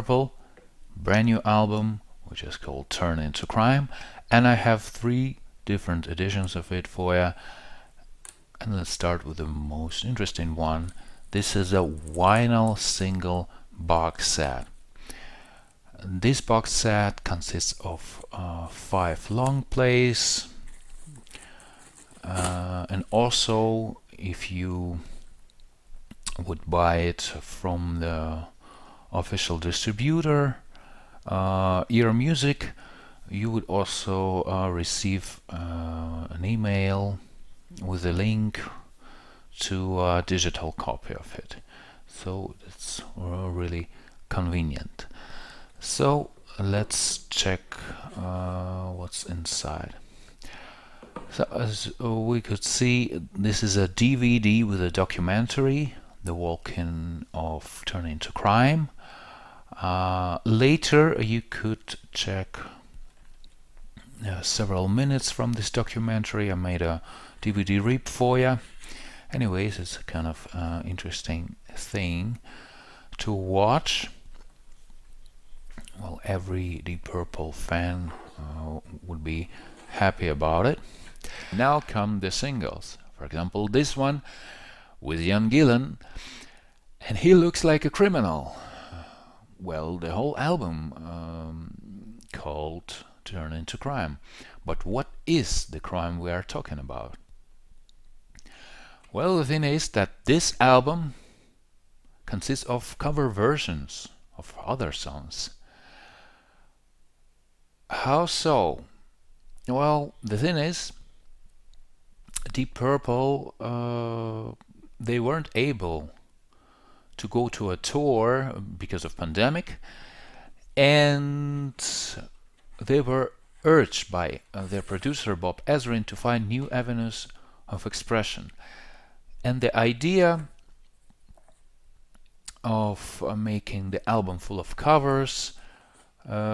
Purple brand new album, which is called Turn Into Crime, and I have 3 different editions of it for you. And let's start with the most interesting one. This is a vinyl single box set. This box set consists of 5 long plays, and also if you would buy it from the official distributor, Ear Music, you would also receive an email with a link to a digital copy of it. So it's really convenient. So let's check what's inside. So as we could see, this is a DVD with a documentary, The Walking of Turn Into Crime. Later you could check several minutes from this documentary. I made a DVD rip for you. Anyways, it's a kind of interesting thing to watch. Well, every Deep Purple fan would be happy about it. Now come the singles. For example, this one with Ian Gillan, and he looks like a criminal. Well, the whole album called Turn Into Crime. But what is the crime we are talking about? Well, the thing is that this album consists of cover versions of other songs. How so? Well, the thing is, Deep Purple, they weren't able to go to a tour because of pandemic, and they were urged by their producer Bob Ezrin to find new avenues of expression. And the idea of making the album full of covers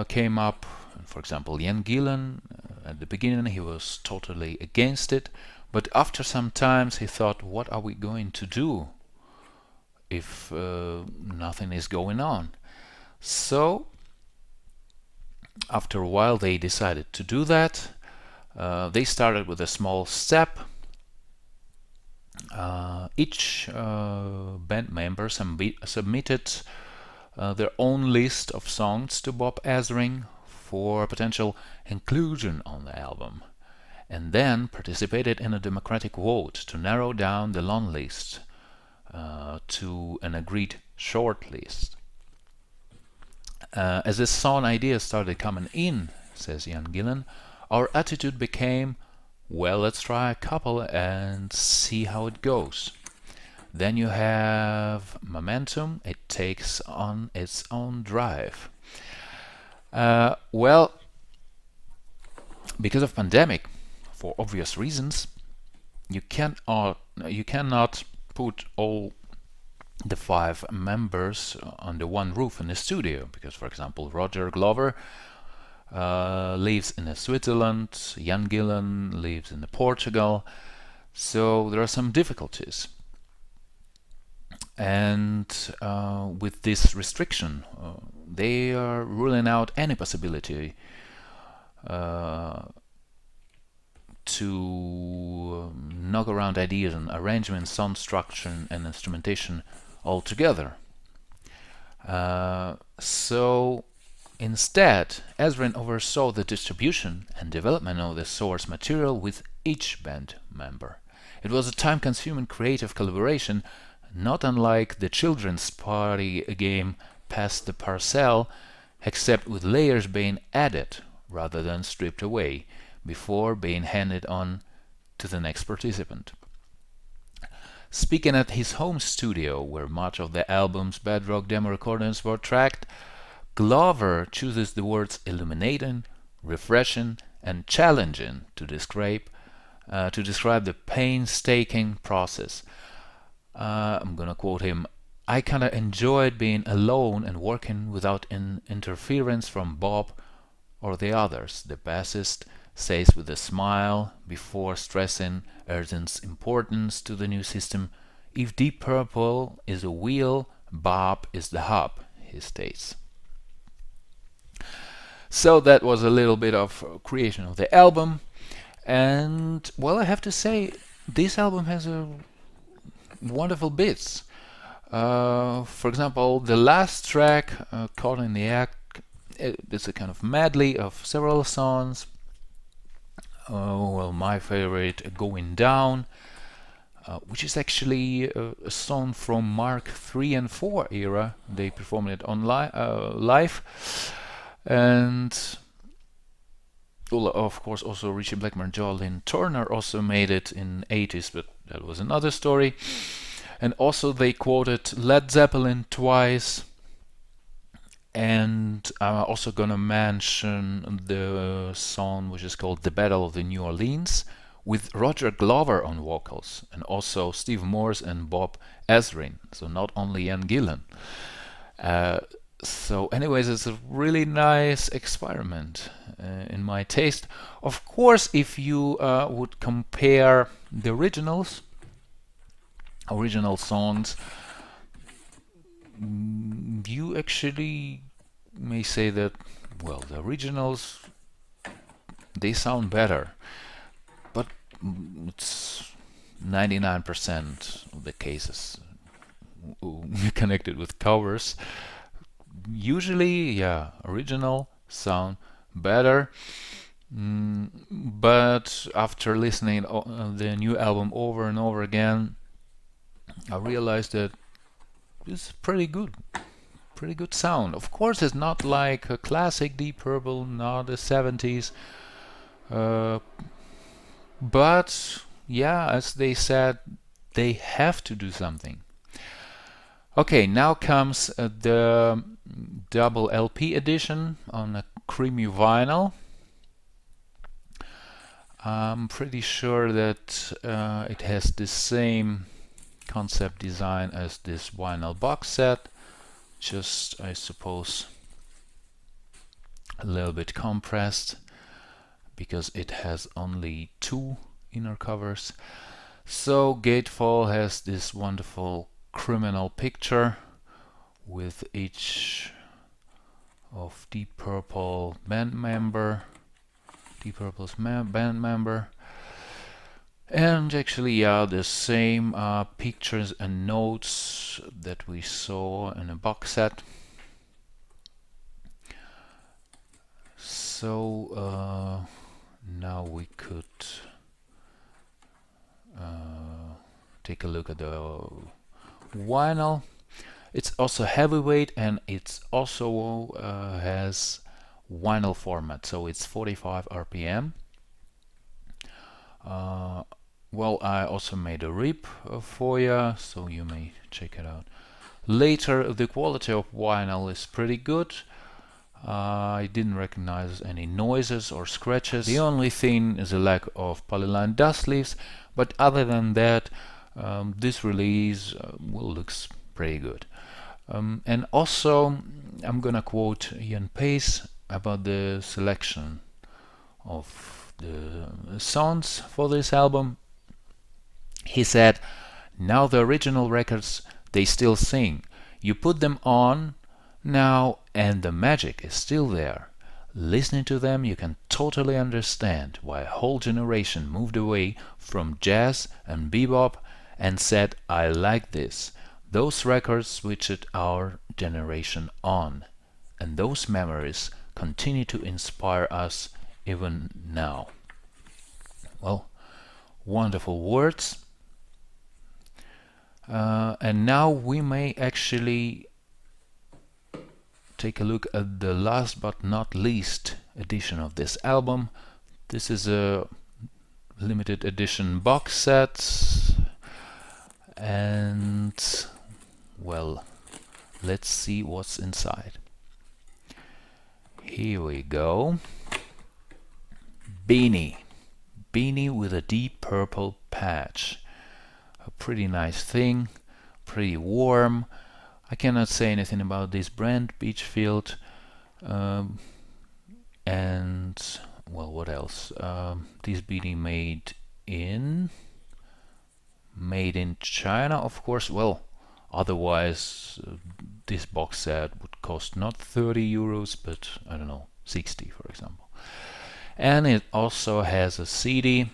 came up. For example, Ian Gillan, at the beginning he was totally against it, but after some times he thought, what are we going to do if nothing is going on? So after a while they decided to do that. They started with a small step. Each band member submitted their own list of songs to Bob Ezrin for potential inclusion on the album, and then participated in a democratic vote to narrow down the long list to an agreed short list. As the song ideas started coming in, says Ian Gillan, our attitude became, well, let's try a couple and see how it goes. Then you have Momentum, it takes on its own drive. Well, because of pandemic, for obvious reasons, you cannot put all the 5 members under one roof in the studio, because, for example, Roger Glover lives in Switzerland, Ian Gillan lives in Portugal, so there are some difficulties. And with this restriction, they are ruling out any possibility to knock around ideas and arrangement, sound structure and instrumentation altogether. So instead, Ezrin oversaw the distribution and development of the source material with each band member. It was a time-consuming creative collaboration, not unlike the children's party game Pass the Parcel, except with layers being added rather than stripped away before being handed on to the next participant. Speaking at his home studio, where much of the album's bedrock demo recordings were tracked, Glover chooses the words illuminating, refreshing, and challenging to describe the painstaking process. I'm gonna quote him, I kinda enjoyed being alone and working without interference from Bob or the others, the bassist says with a smile before stressing Erzin's importance to the new system. If Deep Purple is a wheel, Bob is the hub, he states. So that was a little bit of creation of the album. And well, I have to say, this album has a wonderful bits. For example, the last track, Caught in the Act, it's a kind of medley of several songs. Well, my favorite, Going Down, which is actually a song from Mark 3 and 4 era. They performed it on live. And well, of course, also Richie Blackmore, Joe Lynn Turner also made it in 80s, but that was another story. And also they quoted Led Zeppelin twice. And I'm also gonna mention the song which is called The Battle of the New Orleans, with Roger Glover on vocals, and also Steve Morse and Bob Ezrin, so not only Ian Gillan. So anyways, it's a really nice experiment in my taste. Of course, if you would compare the original songs, you actually may say that, well, the originals, they sound better, but it's 99% of the cases connected with covers. Usually, yeah, original sound better. But after listening the new album over and over again, I realized that it's pretty good sound. Of course, it's not like a classic Deep Purple, not the 70s, but yeah, as they said, they have to do something. Okay, now comes the double LP edition on a creamy vinyl. I'm pretty sure that it has the same concept design as this vinyl box set, just, I suppose, a little bit compressed because it has only 2 inner covers. So Gatefold has this wonderful criminal picture with each of Deep Purple's band member, and actually, yeah, the same pictures and notes that we saw in a box set. So now we could take a look at the vinyl. It's also heavyweight, and it's also has vinyl format, so it's 45 RPM. Well, I also made a rip for you, so you may check it out later. The quality of vinyl is pretty good. I didn't recognize any noises or scratches. The only thing is a lack of polyline dust leaves, but other than that, this release well, looks pretty good. And also, I'm gonna quote Ian Pace about the selection of the songs for this album. He said, "Now the original records, they still sing. You put them on now and the magic is still there. Listening to them, you can totally understand why a whole generation moved away from jazz and bebop and said, 'I like this.' Those records switched our generation on, and those memories continue to inspire us even now." Well, wonderful words. And now we may actually take a look at the last but not least edition of this album. This is a limited edition box set, and well, let's see what's inside. Here we go. Beanie with a deep purple patch. A pretty nice thing, pretty warm. I cannot say anything about this brand, Beachfield. And well, what else? This beanie made in China, of course. Well, otherwise this box set would cost not 30 euros, but I don't know, 60, for example. And it also has a CD.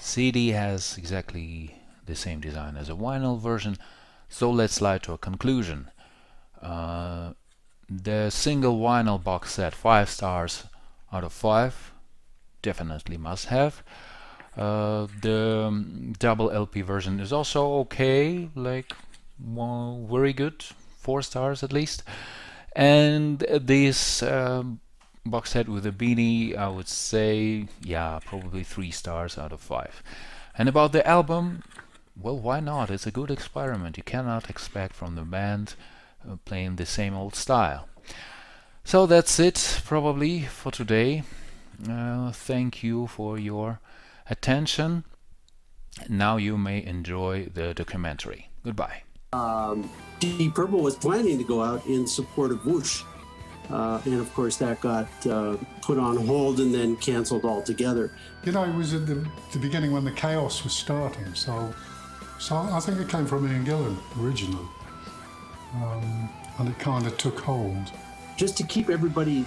CD has exactly the same design as a vinyl version. So let's slide to a conclusion. The single vinyl box set, 5 stars out of 5, definitely must have. The double LP version is also okay, like very good, 4 stars at least. And this box set with a beanie, I would say, yeah, probably 3 stars out of 5. And about the album, well, why not? It's a good experiment. You cannot expect from the band playing the same old style. So that's it probably for today. Thank you for your attention. Now you may enjoy the documentary. Goodbye. Deep Purple was planning to go out in support of Whoosh. And of course that got put on hold and then canceled altogether. You know, it was at the beginning when the chaos was starting, so I think it came from Ian Gillan originally, and it kind of took hold. Just to keep everybody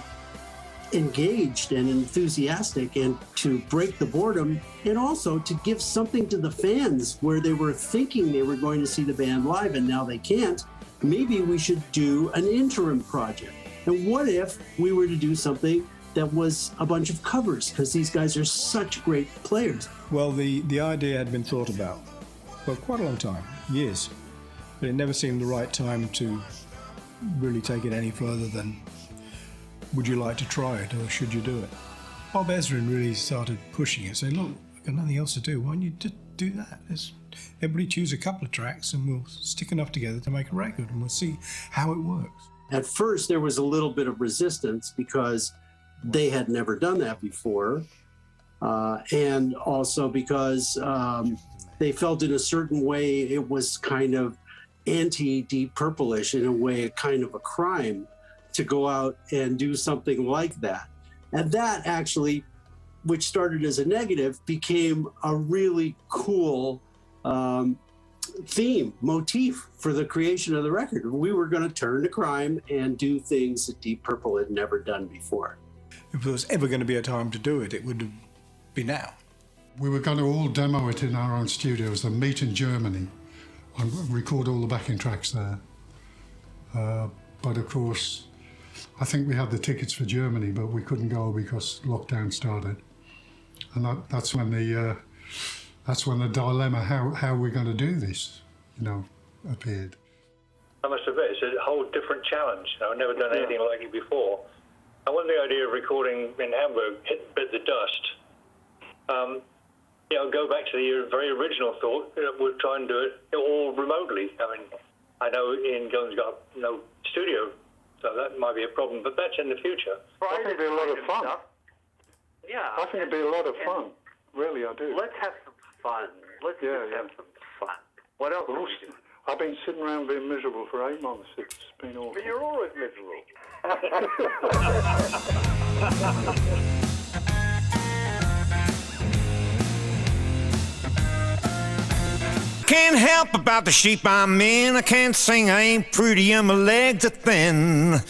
engaged and enthusiastic and to break the boredom, and also to give something to the fans where they were thinking they were going to see the band live and now they can't. Maybe we should do an interim project. And what if we were to do something that was a bunch of covers, because these guys are such great players? Well, the idea had been thought about for quite a long time, years, but it never seemed the right time to really take it any further than, would you like to try it or should you do it? Bob Ezrin really started pushing it, saying, look, I've got nothing else to do, why don't you just do that? Everybody choose a couple of tracks and we'll stick enough together to make a record and we'll see how it works. At first, there was a little bit of resistance because they had never done that before. And also because they felt in a certain way it was kind of anti-Deep Purple-ish, in a way, kind of a crime to go out and do something like that. And that actually, which started as a negative, became a really cool motif for the creation of the record. We were going to turn to crime and do things that Deep Purple had never done before. If there was ever going to be a time to do it, it would be now. We were going to all demo it in our own studios and meet in Germany and record all the backing tracks there. But of course, I think we had the tickets for Germany, but we couldn't go because lockdown started. And that's when the dilemma, how we're going to do this, appeared. I must admit, it's a whole different challenge. I've never done anything like it before. And when the idea of recording in Hamburg bit the dust, go back to the very original thought, we'll try and do it all remotely. I mean, I know Ian Gillan's got no studio, so that might be a problem, but that's in the future. I think it'd be a lot of fun. Yeah. I think it'd be a lot of fun. Really, I do. Let's have some fun. Let's have some fun. What else? I've been sitting around being miserable for 8 months. It's been awful. But you're always miserable. Can't help about the shape I'm in. I can't sing, I ain't pretty, and my legs are thin.